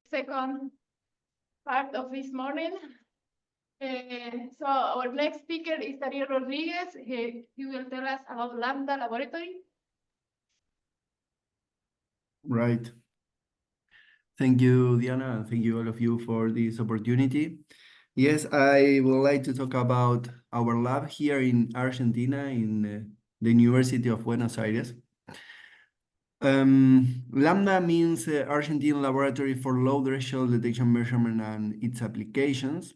second part of this morning. So our next speaker is Dario Rodrigues. He will tell us about LAMBDA laboratory. Right. Thank you, Diana, and thank you all of you for this opportunity. Yes, I would like to talk about our lab here in Argentina, in the University of Buenos Aires. LAMBDA means Argentine Laboratory for Low Threshold Detection Measurement and its applications,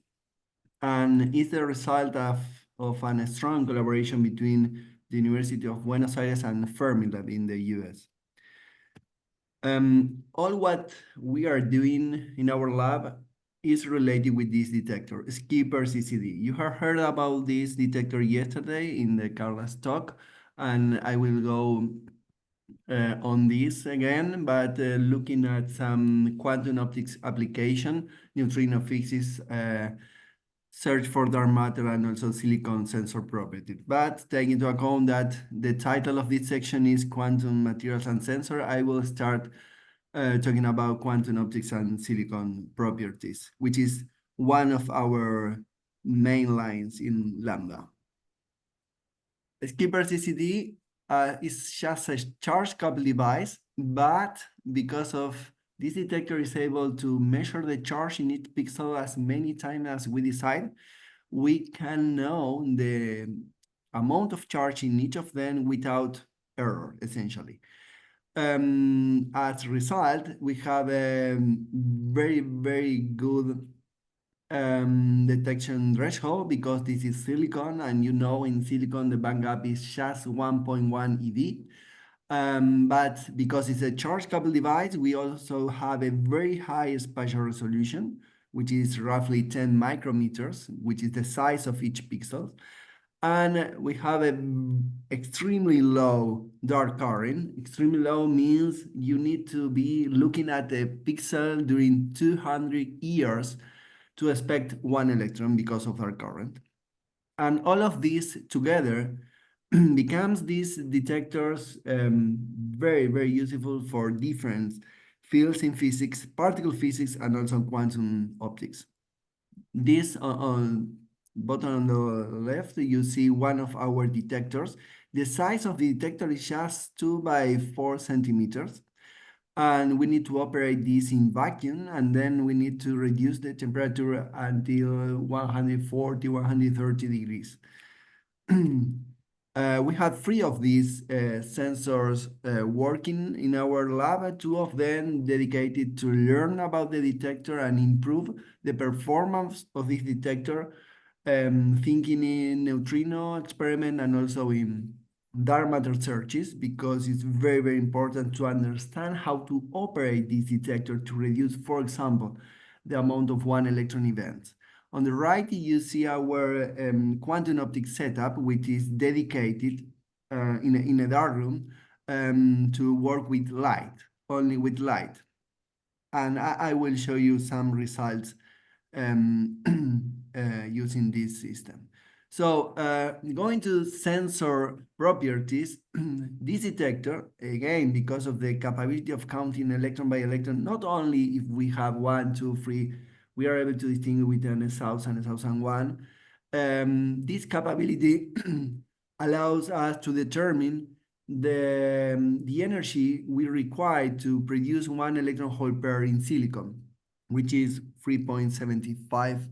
and is the result of a strong collaboration between the University of Buenos Aires and Fermilab in the US. All what we are doing in our lab is related with this detector, Skipper CCD. You have heard about this detector yesterday in the Carla's talk, and I will go on this again, but looking at some quantum optics application, neutrino physics, search for dark matter, and also silicon sensor properties. But taking into account that the title of this section is Quantum Materials and Sensor, I will start talking about quantum optics and silicon properties, which is one of our main lines in LAMBDA. Skipper CCD is just a charge-coupled device, but because of this detector is able to measure the charge in each pixel as many times as we decide, we can know the amount of charge in each of them without error, essentially. As a result, we have a very, very good detection threshold because this is silicon, and you know in silicon the band gap is just 1.1 eV. But because it's a charge-coupled device, we also have a very high spatial resolution, which is roughly 10 micrometers, which is the size of each pixel. And we have an extremely low dark current. Extremely low means you need to be looking at the pixel during 200 years to expect one electron because of dark current. And all of this together becomes these detectors very, very useful for different fields in physics, particle physics, and also quantum optics. This on bottom on the left, you see one of our detectors. The size of the detector is just 2 by 4 centimeters. And we need to operate this in vacuum, and then we need to reduce the temperature until 140, 130 degrees. We have 3 of these sensors working in our lab, 2 of them dedicated to learn about the detector and improve the performance of this detector, thinking in neutrino experiment and also in dark matter searches, because it's very, very important to understand how to operate this detector to reduce, for example, the amount of one electron events. On the right, you see our quantum optics setup, which is dedicated in a dark room to work with light, only with light. And I will show you some results using this system. So going to sensor properties, this detector, again, because of the capability of counting electron by electron, not only if we have 1, 2, 3, we are able to distinguish between 1,000 and 1,001. This capability allows us to determine the energy we require to produce one electron hole pair in silicon, which is 3.75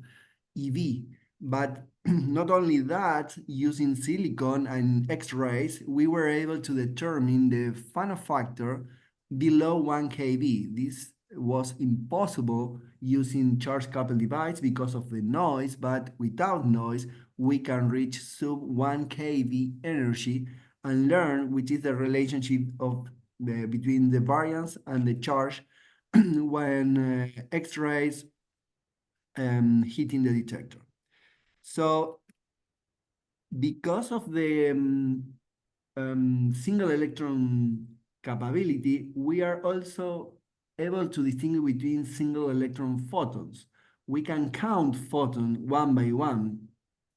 eV. But not only that, using silicon and X-rays, we were able to determine the Fano factor below 1 kV. This was impossible using charge-coupled device because of the noise, but without noise, we can reach sub 1 kV energy and learn which is the relationship of between the variance and the charge when X-rays hitting the detector. So because of the single electron capability, we are also able to distinguish between single electron photons. We can count photons one by one,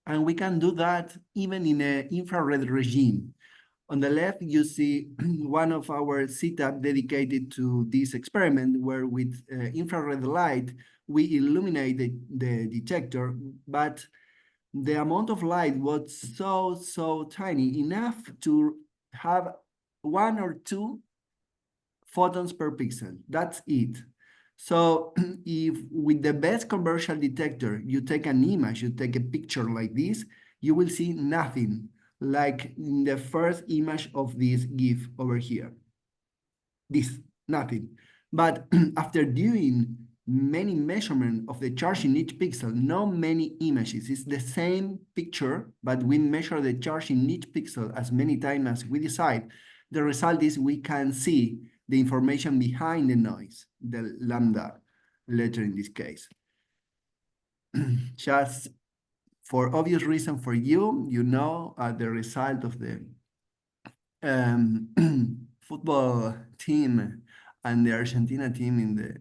and we can do that even in an infrared regime. On the left, you see one of our setup dedicated to this experiment, where with infrared light, we illuminate the detector, but the amount of light was so tiny, enough to have 1 or 2 photons per pixel. That's it. So if with the best commercial detector, you take an image, you take a picture like this, you will see nothing, like in the first image of this GIF over here. This, nothing. But after doing many measurements of the charge in each pixel, not many images, it's the same picture, but we measure the charge in each pixel as many times as we decide. The result is we can see the information behind the noise, the lambda letter in this case. Just for obvious reason for you, you know the result of the football team and the Argentina team in the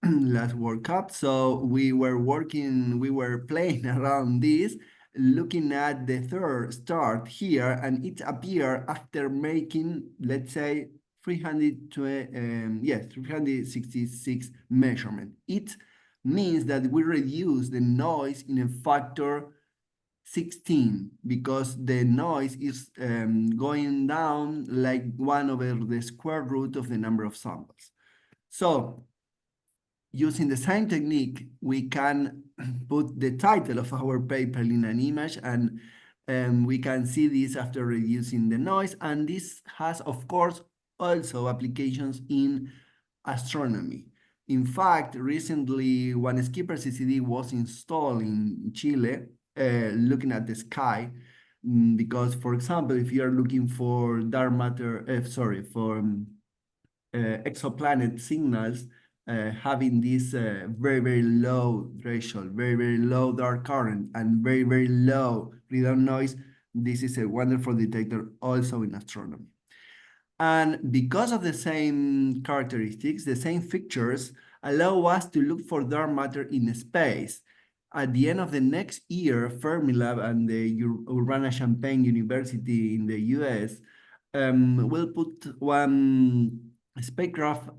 last World Cup. So we were playing around this, looking at the third start here, and it appeared after making, let's say, 366 measurement. It means that we reduce the noise in a factor 16, because the noise is going down like 1 over the square root of the number of samples. So using the same technique, we can put the title of our paper in an image, and we can see this after reducing the noise. And this has, of course, also applications in astronomy. In fact, recently, one skipper CCD was installed in Chile, looking at the sky, because, for example, if you are looking for dark matter, exoplanet signals, having this very low threshold, very low dark current, and very low redound noise, this is a wonderful detector also in astronomy. And because of the same characteristics, the same features allow us to look for dark matter in space. At the end of the next year, Fermilab and the Urbana-Champaign University in the US will put one spacecraft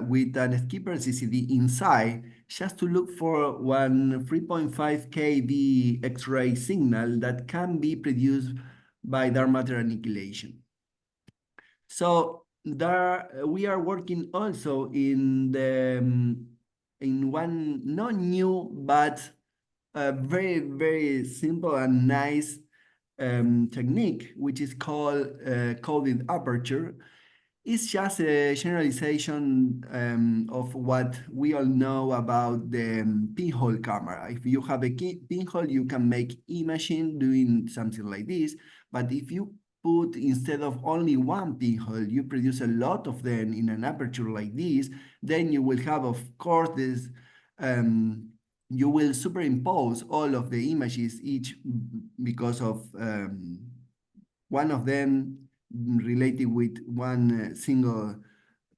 with an skipper CCD inside, just to look for one 3.5 kV X-ray signal that can be produced by dark matter annihilation. So there, we are working also in the in one not new but very simple and nice technique, which is called coded aperture. It's just a generalization of what we all know about the pinhole camera. If you have a pinhole, you can make imaging doing something like this. But if you put, instead of only one pinhole, you produce a lot of them in an aperture like this, then you will have, of course, this, you will superimpose all of the images, each because of one of them related with one single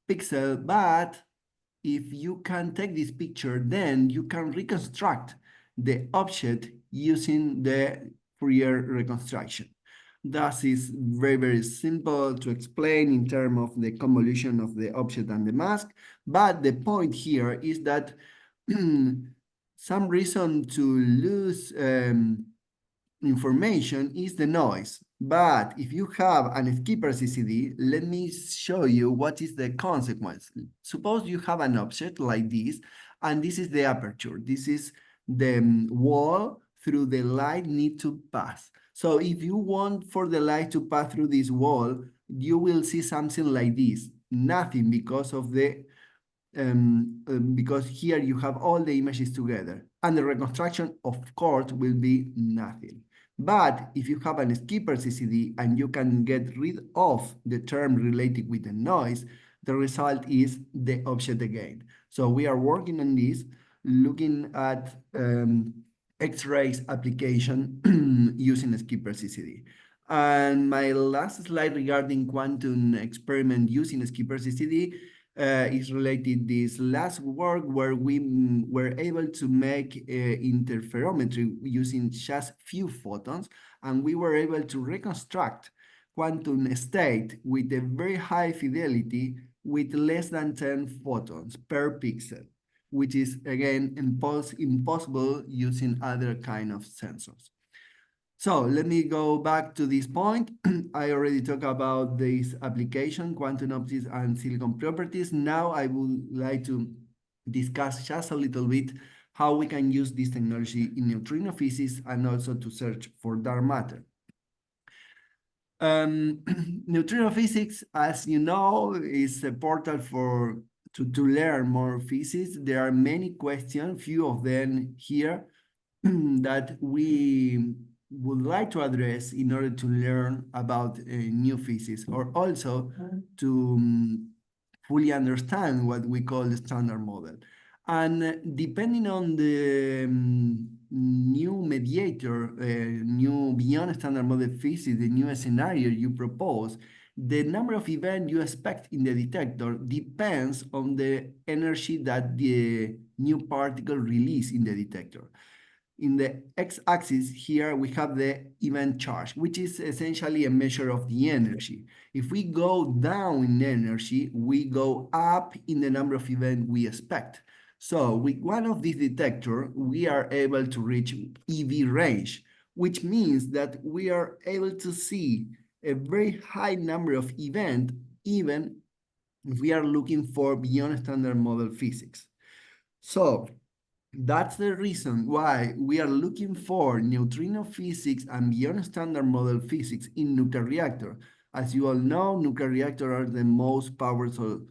pixel. But if you can take this picture, then you can reconstruct the object using the Fourier reconstruction. Thus, is very simple to explain in terms of the convolution of the object and the mask. But the point here is that some reason to lose information is the noise. But if you have an skipper CCD, let me show you what is the consequence. Suppose you have an object like this, and this is the aperture. This is the wall through the light need to pass. So if you want for the light to pass through this wall, you will see something like this. Nothing, because of the because here you have all the images together, and the reconstruction, of course, will be nothing. But if you have a skipper CCD and you can get rid of the term related with the noise, the result is the object again. So we are working on this, looking at X-rays application using a skipper CCD. And my last slide regarding quantum experiment using a skipper CCD is related this last work, where we were able to make interferometry using just few photons, and we were able to reconstruct quantum state with a very high fidelity with less than 10 photons per pixel, which is again impossible using other kind of sensors. So let me go back to this point. I already talked about this application, quantum optics and silicon properties. Now I would like to discuss just a little bit how we can use this technology in neutrino physics and also to search for dark matter. Neutrino physics, as you know, is a portal to learn more physics. There are many questions, few of them here, that we would like to address in order to learn about new physics, or also to fully understand what we call the standard model. And depending on the new mediator, new beyond standard model physics, the new scenario you propose, the number of events you expect in the detector depends on the energy that the new particle release in the detector. In the x-axis here, we have the event charge, which is essentially a measure of the energy. If we go down in energy, we go up in the number of events we expect. So with one of these detectors, we are able to reach EV range, which means that we are able to see a very high number of events, even if we are looking for beyond standard model physics. So that's the reason why we are looking for neutrino physics and beyond standard model physics in nuclear reactor. As you all know, nuclear reactors are the most powerful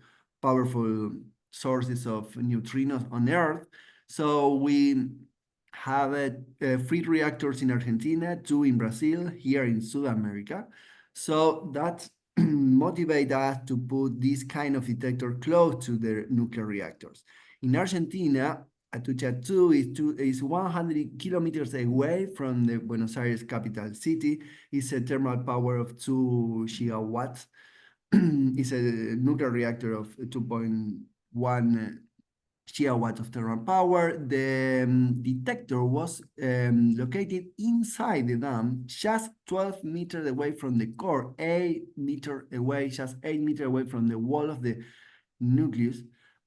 sources of neutrinos on Earth. So we have 3 reactors in Argentina, 2 in Brazil, here in South America. So that motivates us to put this kind of detector close to the nuclear reactors. In Argentina, Atucha 2 is 100 kilometers away from the Buenos Aires capital city. It's a thermal power of 2 gigawatts. It's a nuclear reactor of 2.1 gigawatts of thermal power. The detector was located inside the dam, just 12 meters away from the core, 8 meters away, just 8 meters away from the wall of the nucleus.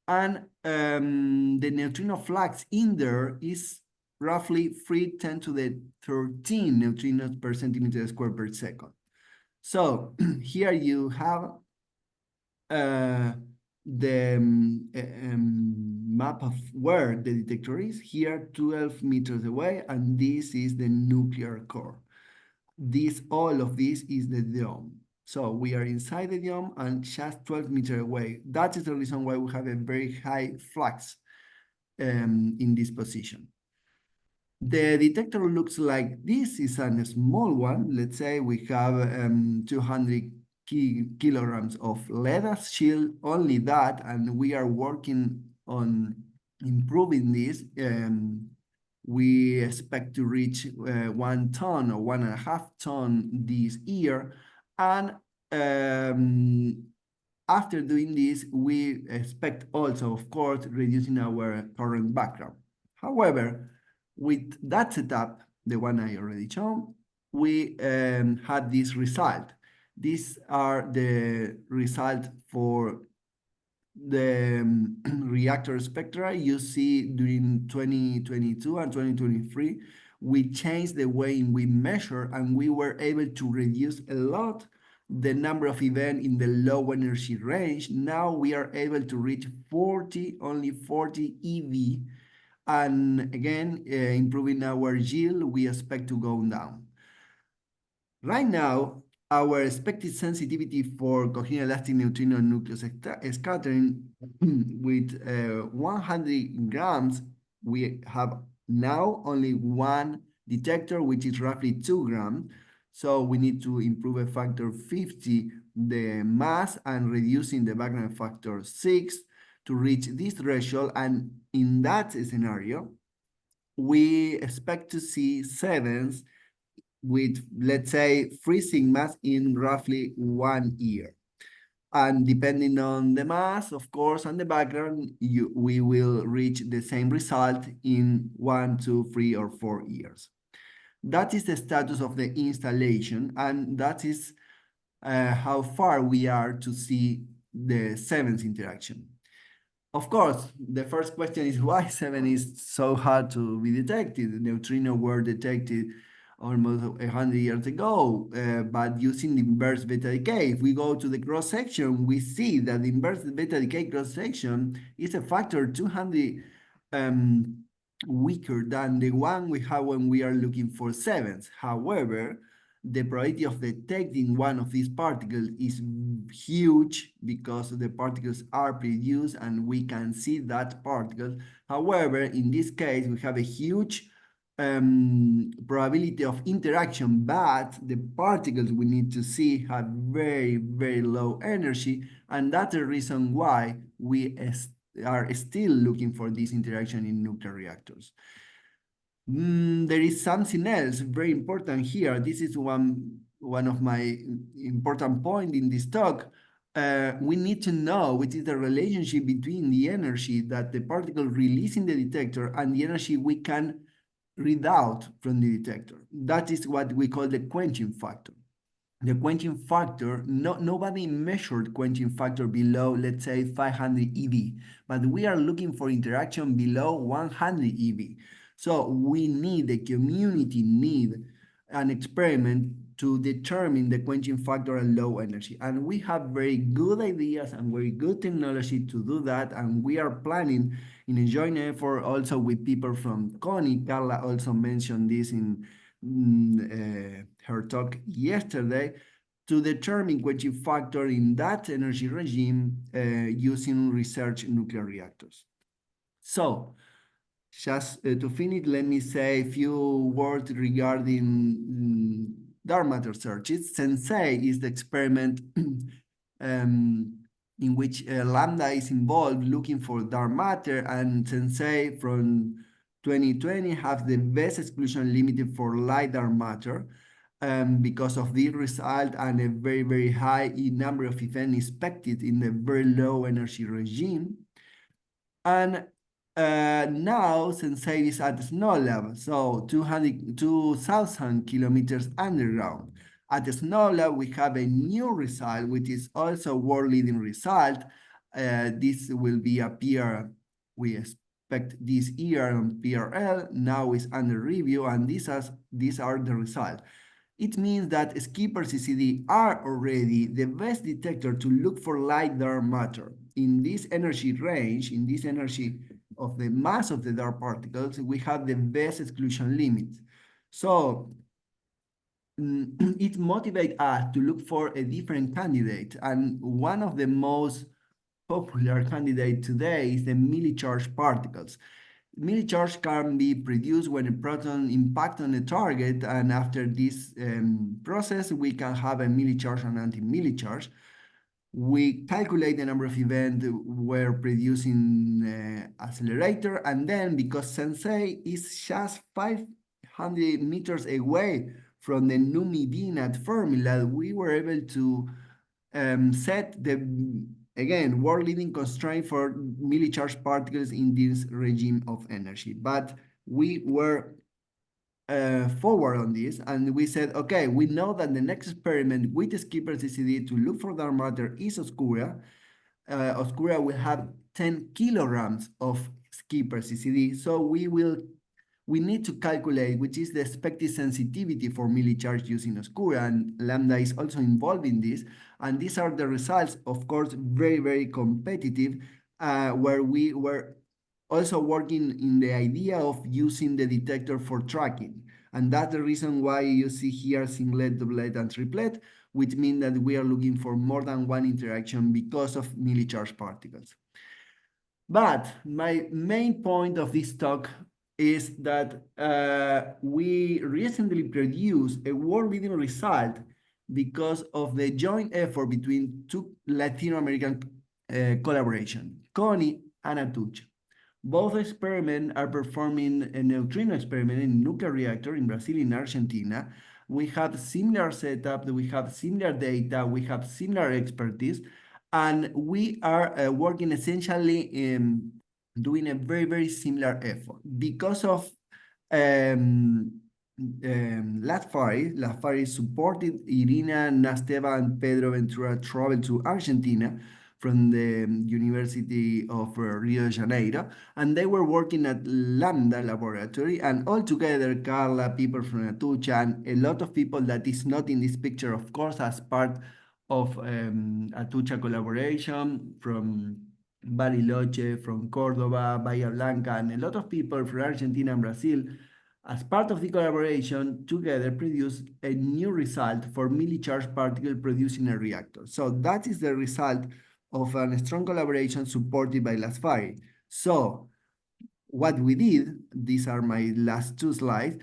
And the neutrino flux in there is roughly 310 to the 13 neutrinos per centimeter square per second. So here you have the map of where the detector is. Here, 12 meters away, and this is the nuclear core. All of this is the dome. So we are inside the dome and just 12 meters away. That is the reason why we have a very high flux in this position. The detector looks like this. Is a small one. Let's say we have 200 kilograms of lead as shield, only that, and we are working on improving this. We expect to reach 1 ton or 1.5 ton this year. And after doing this, we expect also, of course, reducing our current background. However, with that setup, the one I already shown, we had this result. These are the result for the reactor spectra. You see during 2022 and 2023, we changed the way we measure, and we were able to reduce a lot the number of events in the low energy range. Now we are able to reach only 40 EV, and again, improving our yield, we expect to go down. Right now, our expected sensitivity for coherent elastic neutrino nucleus scattering with 100 grams, we have now only one detector, which is roughly 2 grams. So we need to improve a factor 50 the mass and reducing the background factor 6 to reach this threshold. And in that scenario, we expect to see 7s with, let's say, 3 sigmas in roughly 1 year. And depending on the mass, of course, and the background, we will reach the same result in 1, 2, 3, or 4 years. That is the status of the installation, and that is how far we are to see the seventh interaction. Of course, the first question is why 7 is so hard to be detected. Neutrinos were detected almost 100 years ago, but using the inverse beta decay. If we go to the cross section, we see that the inverse beta decay cross section is a factor 200 weaker than the one we have when we are looking for sevens. However, the probability of detecting one of these particles is huge because the particles are produced and we can see that particle. However, in this case, we have a huge probability of interaction, but the particles we need to see have very, very low energy, and that's the reason why we are still looking for this interaction in nuclear reactors. There is something else very important here. This is one of my important point in this talk. We need to know what is the relationship between the energy that the particle release in the detector and the energy we can read out from the detector. That is what we call the quenching factor. The quenching factor, nobody measured quenching factor below, let's say, 500 eV, but we are looking for interaction below 100 eV. So we need, the community need an experiment to determine the quenching factor at low energy. And we have very good ideas and very good technology to do that. And we are planning in a joint effort also with people from CONI. Carla also mentioned this in her talk yesterday, to determine quenching factor in that energy regime using research nuclear reactors. So, just to finish, let me say a few words regarding dark matter searches. Sensei is the experiment in which LAMBDA is involved looking for dark matter, and Sensei from 2020 have the best exclusion limited for light dark matter because of the result and a very, very high number of events expected in the very low energy regime. And now Sensei is at snow level, so 2,000 kilometers underground. At the snow level, we have a new result, which is also world-leading result. This will be appear, we expect this year on PRL. Now is under review, and these are the results. It means that skipper CCD are already the best detector to look for light dark matter. In this energy range, in this energy of the mass of the dark particles, we have the best exclusion limits. So it motivates us to look for a different candidate. And one of the most popular candidates today is the milli-charged particles. Milli-charge can be produced when a proton impacts on a target, and after this process, we can have a milli-charge and anti-milli-charge. We calculate the number of events we're producing accelerator, and then because Sensei is just 500 meters away from the NUMI-DNAT formula, we were able to set the, again, world-leading constraint for milli-charged particles in this regime of energy. But we were forward on this, and we said, okay, we know that the next experiment with the skipper CCD to look for dark matter is Oscura. Oscura will have 10 kilograms of skipper CCD, so we need to calculate which is the expected sensitivity for milli-charge using Oscura, and LAMBDA is also involved in this. And these are the results, of course, very, very competitive, where we were also working in the idea of using the detector for tracking. And that's the reason why you see here singlet, doublet, and triplet, which means that we are looking for more than one interaction because of milli-charged particles. But my main point of this talk is that we recently produced a world-leading result because of the joint effort between two Latin American collaboration, CONI and ATUCH. Both experiments are performing a neutrino experiment in a nuclear reactor in Brazil and Argentina. We have similar setup, we have similar data, we have similar expertise, and we are working essentially in doing a very, very similar effort. Because of LASF4RI supported Irina, Nasteva, and Pedro Ventura travel to Argentina from the University of Rio de Janeiro, and they were working at LAMBDA laboratory, and all together, Carla, people from Atucha, and a lot of people that is not in this picture, of course, as part of Atucha collaboration from Bariloche, from Córdoba, Bahía Blanca, and a lot of people from Argentina and Brazil, as part of the collaboration, together produced a new result for milli-charged particle produced in a reactor. So that is the result of a strong collaboration supported by LASF4RI. So what we did, these are my last two slides,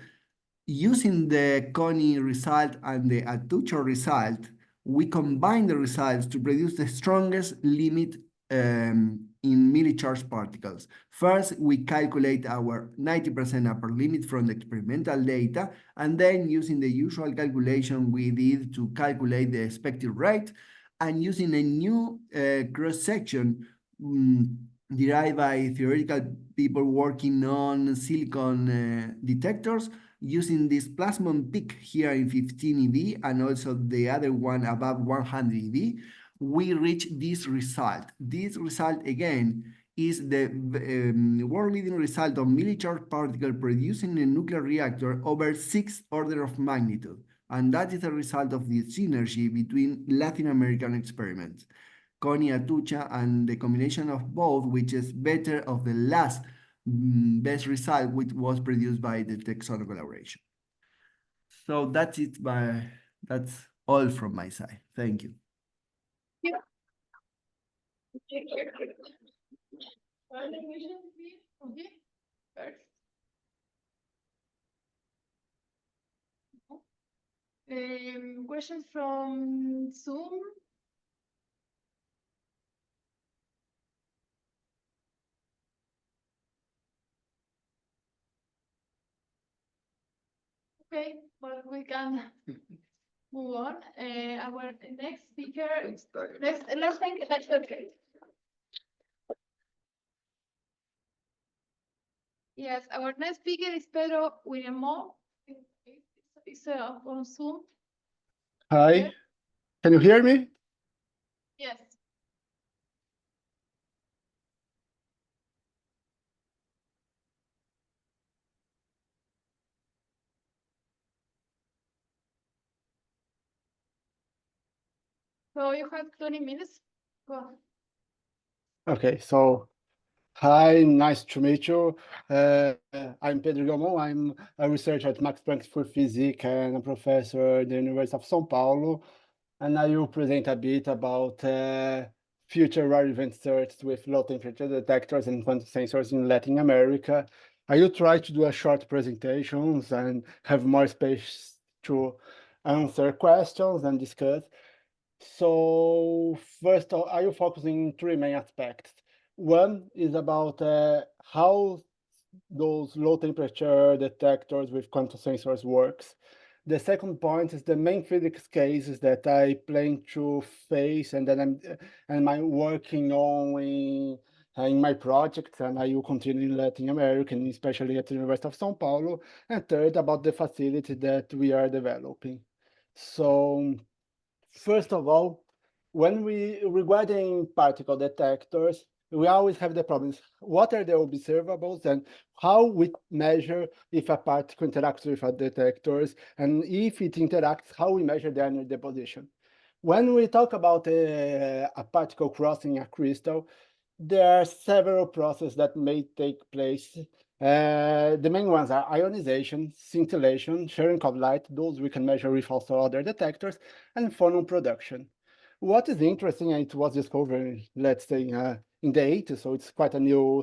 using the CONI result and the Atucha result, we combine the results to produce the strongest limit in milli-charged particles. First, we calculate our 90% upper limit from the experimental data, and then using the usual calculation we did to calculate the expected rate, and using a new cross-section derived by theoretical people working on silicon detectors, using this plasmon peak here in 15 eV and also the other one above 100 eV, we reach this result. This result, again, is the world-leading result of milli-charged particle produced in a nuclear reactor over 6 orders of magnitude. And that is the result of the synergy between Latin American experiments, CONI, Atucha, and the combination of both, which is better of the last best result, which was produced by the Texon collaboration. So that's it. That's all from my side. Thank you. Yeah. Questions from Zoom? Okay, well, we can move on. Our next speaker, let's think that's okay. Yes, our next speaker is Pedro Guillaumon. It's on Zoom. Hi, Okay. can you hear me? Yes. So you have 20 minutes. Go on. Okay, so hi, nice to meet you. I'm Pedro Guillaumon. I'm a researcher at Max Planck for Physics and a professor at the University of São Paulo. And I will present a bit about future rare event search with low temperature detectors and quantum sensors in Latin America. I will try to do a short presentations and have more space to answer questions and discuss. So first, I will focus on three main aspects. One is about how those low temperature detectors with quantum sensors works. The second point is the main physics cases that I plan to face and that I'm working on in my project, and I will continue in Latin America, and especially at the University of São Paulo. And third, about the facility that we are developing. So first of all, regarding particle detectors, we always have the problems. What are the observables and how we measure if a particle interacts with a detectors, and if it interacts, how we measure the energy deposition. When we talk about a particle crossing a crystal, there are several processes that may take place. The main ones are ionization, scintillation, sharing of light, those we can measure with also other detectors, and phonon production. What is interesting, and it was discovered, let's say, in the 80s, so it's quite a new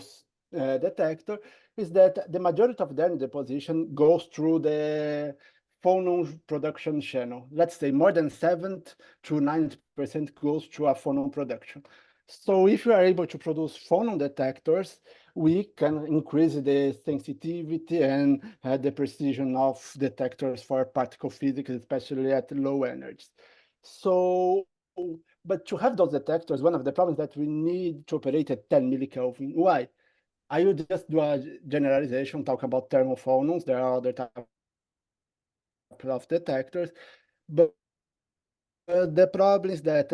detector, is that the majority of the energy deposition goes through the phonon production channel. Let's say more than 70 to 90% goes through a phonon production. So if we are able to produce phonon detectors, we can increase the sensitivity and the precision of detectors for particle physics, especially at low energies. So, but to have those detectors, one of the problems that we need to operate at 10 millikelvin. Why? I will just do a generalization, talk about thermophonons. There are other types of detectors, but the problem is that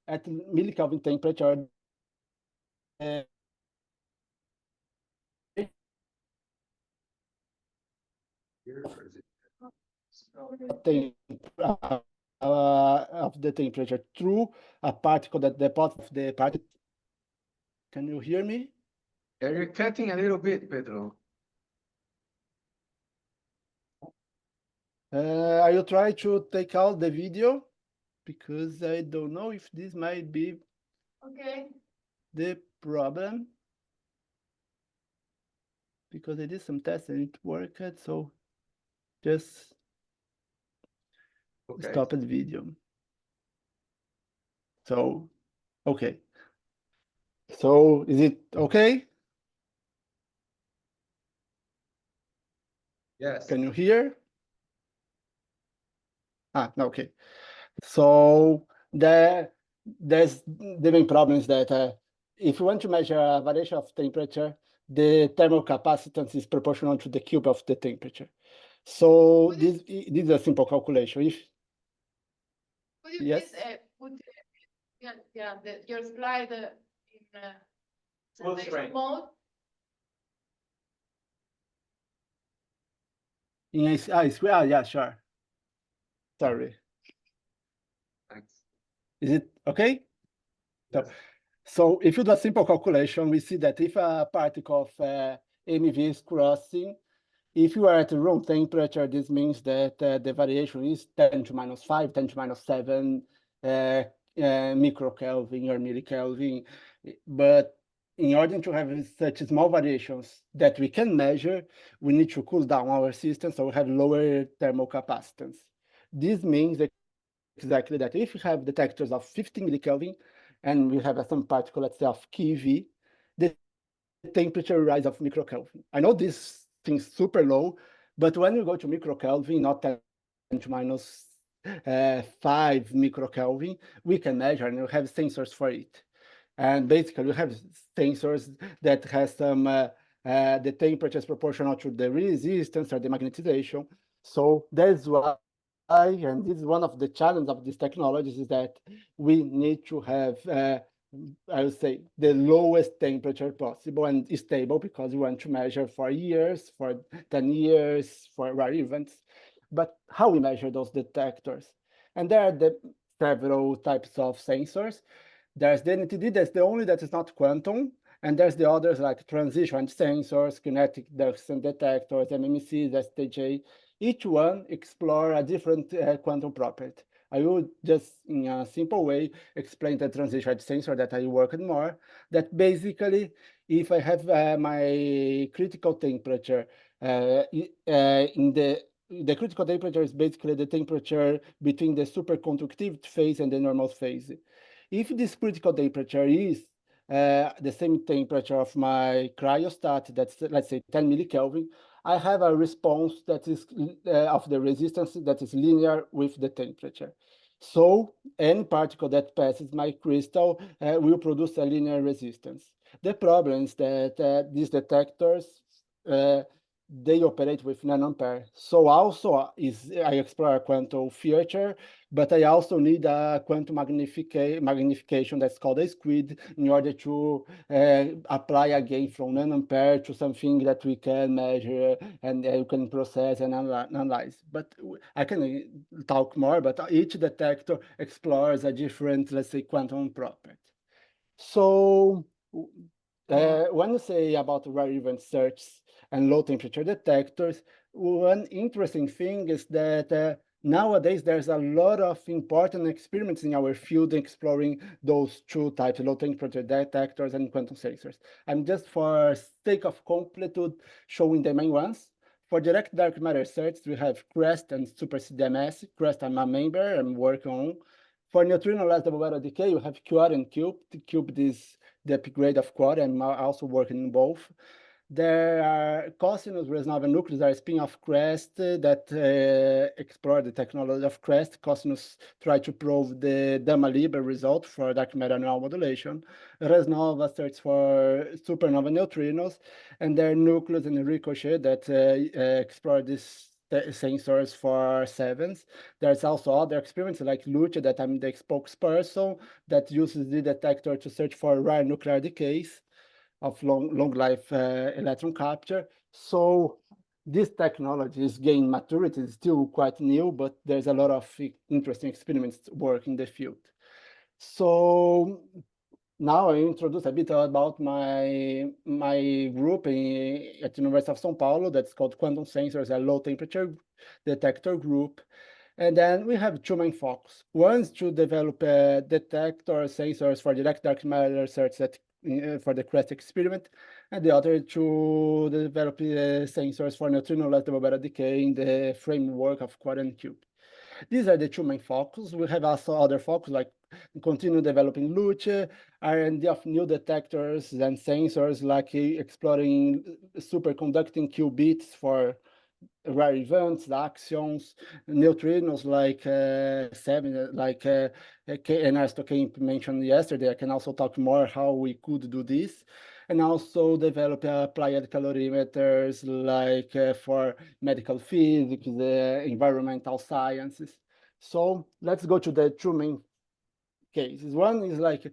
at millikelvin temperature, of the temperature through a particle that deposits the particle. Can you hear me? Yeah, you're cutting a little bit, Pedro. I will try to take out the video because I don't know if this might be Okay. the problem. Because I did some tests and it worked, so just Okay. stop the video. So, okay. So is it okay? Yes. Can you hear? No, okay. So there's the main problem is that if you want to measure a variation of temperature, the thermal capacitance is proportional to the cube of the temperature. So this is a simple calculation. If Could you yes, please put your slide in Full presentation screen. mode? yeah, sure. Sorry. Thanks. Is it okay? Yes. So if you do a simple calculation, we see that if a particle of MeV is crossing, if you are at room temperature, this means that the variation is 10 to minus 5, 10 to minus 7 microkelvin or millikelvin. But in order to have such small variations that we can measure, we need to cool down our system, so we have lower thermal capacitance. This means exactly that if we have detectors of 50 millikelvin, and we have some particle, let's say, of keV, the temperature rise of microkelvin. I know this thing's super low, but when you go to microkelvin, not 10 to minus 5 microkelvin, we can measure and we have sensors for it. And basically, we have sensors that has some, the temperature is proportional to the resistance or the magnetization. So that's why, and this is one of the challenges of these technologies, is that we need to have, I would say, the lowest temperature possible and stable, because we want to measure for years, for 10 years, for rare events. But how we measure those detectors? And there are the several types of sensors. There's the NTD, that's the only that is not quantum. And there's the others like transition sensors, kinetic duction detectors, MMCs, STJ. Each one explore a different quantum property. I will just, in a simple way, explain the transition sensor that I worked more, that basically, if I have my critical temperature in the critical temperature is basically the temperature between the superconductivity phase and the normal phase. If this critical temperature is the same temperature of my cryostat, that's, let's say, 10 millikelvin, I have a response that is of the resistance that is linear with the temperature. So any particle that passes my crystal will produce a linear resistance. The problem is that these detectors, they operate with nanoampere. So also I explore a quantum feature, but I also need a quantum magnification that's called a SQUID in order to apply again from nanoampere to something that we can measure and you can process and analyze. But I can talk more, but each detector explores a different, let's say, quantum property. So when you say about rare event search and low temperature detectors, one interesting thing is that nowadays there's a lot of important experiments in our field exploring those two types, low temperature detectors and quantum sensors. I'm just for sake of completude showing the main ones. For direct dark matter search, we have CREST and Super CDMS. CREST, I'm a member, I'm working on. For neutrino less double beta decay, you have QUAD and CUBE. CUBE is the upgrade of QUAD. I'm also working in both. There are cosinus Reznova nucleus, are spin-off CREST that explore the technology of CREST. Cosinus try to prove the Dama-Liber result for dark matter annual modulation. Reznova search for supernova neutrinos, and there are nucleus and ricochet that explore this sensors for sevens. There's also other experiments like Lucha, that I'm the spokesperson, that uses the detector to search for rare nuclear decays of long life electron capture. So this technology is gaining maturity. It's still quite new, but there's a lot of interesting experiments work in the field. So now I introduce a bit about my group at the University of São Paulo that's called Quantum Sensors, a low temperature detector group. And then we have two main focus. One is to develop detector sensors for direct dark matter search for the CREST experiment, and the other to develop sensors for neutrino-less double beta decay in the framework of Quantum Cube. These are the two main focus. We have also other focus like continue developing Lucha, R&D of new detectors and sensors like exploring superconducting qubits for rare events, axions, neutrinos like Ernesto Kemp mentioned yesterday. I can also talk more how we could do this, and also develop applied calorimeters like for medical physics, environmental sciences. So let's go to the two main cases. One is like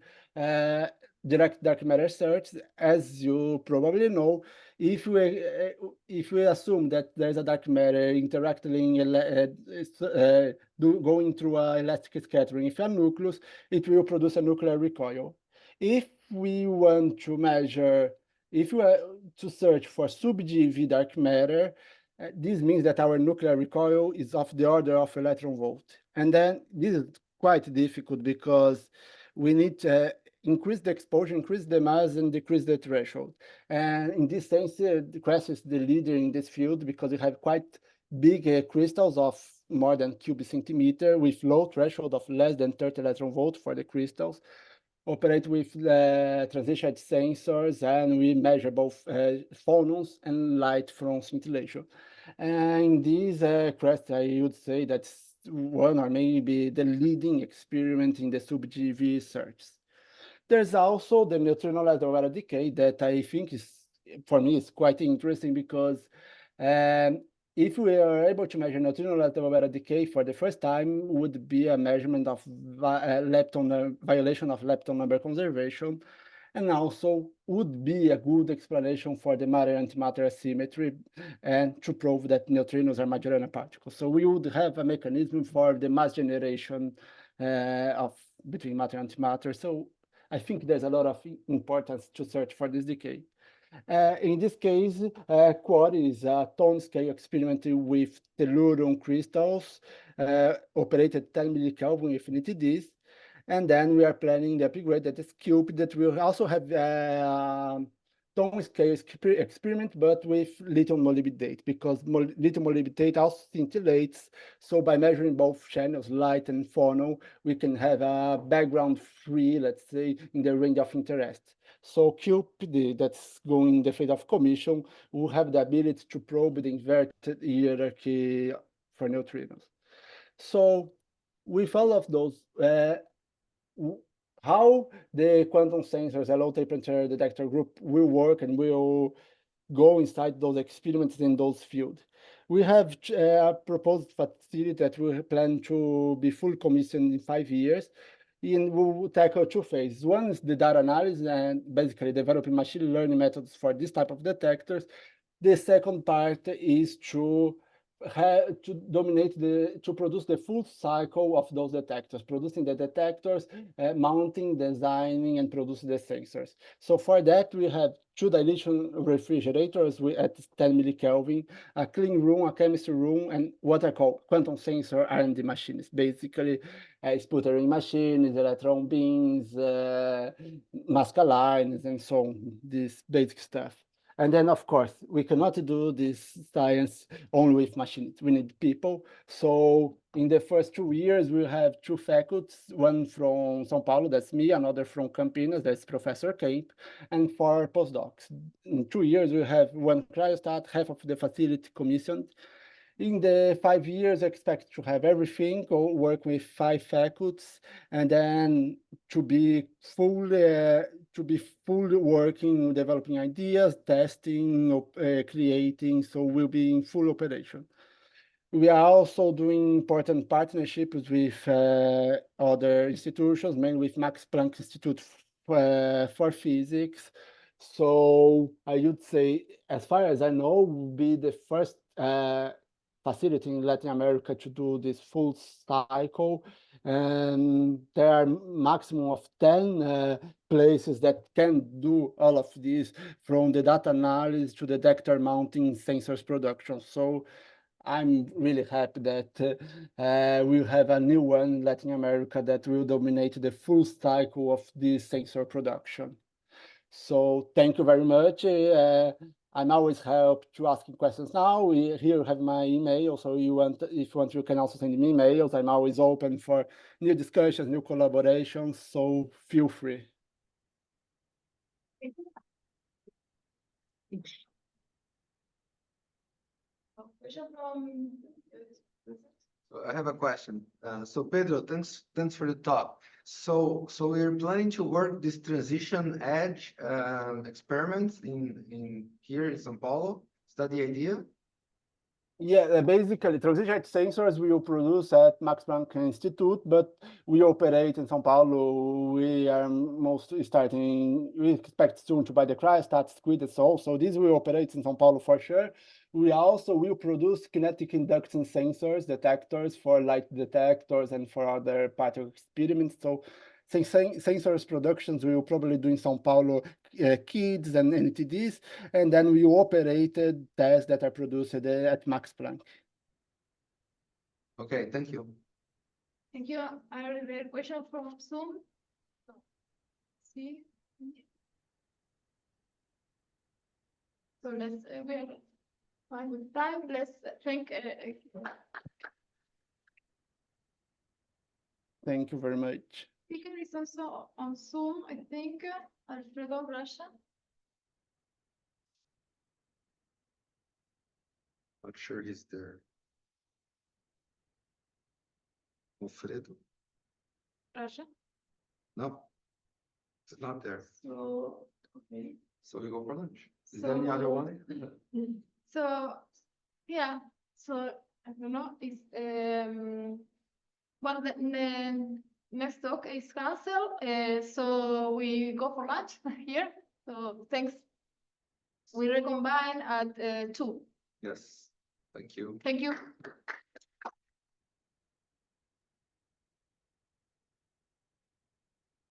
direct dark matter search. As you probably know, if we assume that there's a dark matter interacting going through a elastic scattering with a nucleus, it will produce a nuclear recoil. If we want to measure, if we are to search for sub-GeV dark matter, this means that our nuclear recoil is of the order of electron volt. And then this is quite difficult because we need to increase the exposure, increase the mass, and decrease the threshold. And in this sense, the CREST is the leader in this field because we have quite big crystals of more than cubic centimeter with low threshold of less than 30 electron volt for the crystals. Operate with transition sensors, and we measure both phonons and light from scintillation. And this CREST, I would say that's one or maybe the leading experiment in the sub-GeV search. There's also the neutrino-less double beta decay that I think is, for me, is quite interesting because if we are able to measure neutrino-less double beta decay for the first time, would be a measurement of violation of lepton number conservation, and also would be a good explanation for the matter-antimatter asymmetry and to prove that neutrinos are Majorana particles. So we would have a mechanism for the mass generation between matter and antimatter. So I think there's a lot of importance to search for this decay. In this case, QUAD is a tone scale experiment with tellurium crystals operated 10 millikelvin infinity Ds. And then we are planning the upgrade that is Cube that will also have tone scale experiment, but with lithium molybdate, because lithium molybdate also scintillates. So by measuring both channels, light and phonon, we can have a background free, let's say, in the range of interest. So Cube, that's going the field of commission, will have the ability to probe the inverted hierarchy for neutrinos. So with all of those, how the quantum sensors, a low temperature detector group will work and will go inside those experiments in those fields. We have a proposed facility that we plan to be full commissioned in 5 years. And we'll tackle two phases. One is the data analysis and basically developing machine learning methods for this type of detectors. The second part is to produce the full cycle of those detectors, producing the detectors, mounting, designing, and producing the sensors. So for that, we have 2 dilution refrigerators at 10 millikelvin, a clean room, a chemistry room, and what I call quantum sensor R&D machines, basically sputtering machines, electron beams, mask lines, and so on, this basic stuff. And then, of course, we cannot do this science only with machines. We need people. So in the first 2 years, we'll have 2 faculties, one from São Paulo, that's me, another from Campinas, that's Professor Kemp, and 4 postdocs. In 2 years, we'll have 1 cryostat, half of the facility commissioned. In the 5 years, I expect to have everything, work with 5 faculties, and then to be fully working, developing ideas, testing, creating, so we'll be in full operation. We are also doing important partnerships with other institutions, mainly with Max Planck Institute for Physics. So I would say, as far as I know, will be the first facility in Latin America to do this full cycle. And there are maximum of 10 places that can do all of this, from the data analysis to the detector mounting sensors production. So I'm really happy that we'll have a new one in Latin America that will dominate the full cycle of this sensor production. So thank you very much. I'm always help to asking questions now. Here you have my email, so if you want, you can also send me emails. I'm always open for new discussions, new collaborations, so feel free. Question from. So I have a question. So Pedro, thanks for the talk. So we're planning to work this transition edge experiments in here in São Paulo. Is that the idea? Yeah, basically, transition edge sensors we will produce at Max Planck Institute, but we operate in São Paulo. We are we expect soon to buy the cryostats, squid, and so. So this will operate in São Paulo for sure. We also will produce kinetic inductance sensors, detectors for light detectors and for other particle experiments. So sensors productions we will probably do in São Paulo, KIDS and NTDs, and then we operated tests that are produced at Max Planck. Okay, thank you. Thank you. I have a question from Zoom. See. So let's we're fine with time. Let's thank. Thank you very much. Speaker is also on Zoom, I think. Alfredo Russia. Not sure he's there. Alfredo? Russia. No, it's not there. So okay. So we go for lunch. Is there any So- other one? So yeah. So I don't know. It's well the next talk is canceled. So we go for lunch here. So thanks. We recombine at 2. Yes, thank you. Thank you.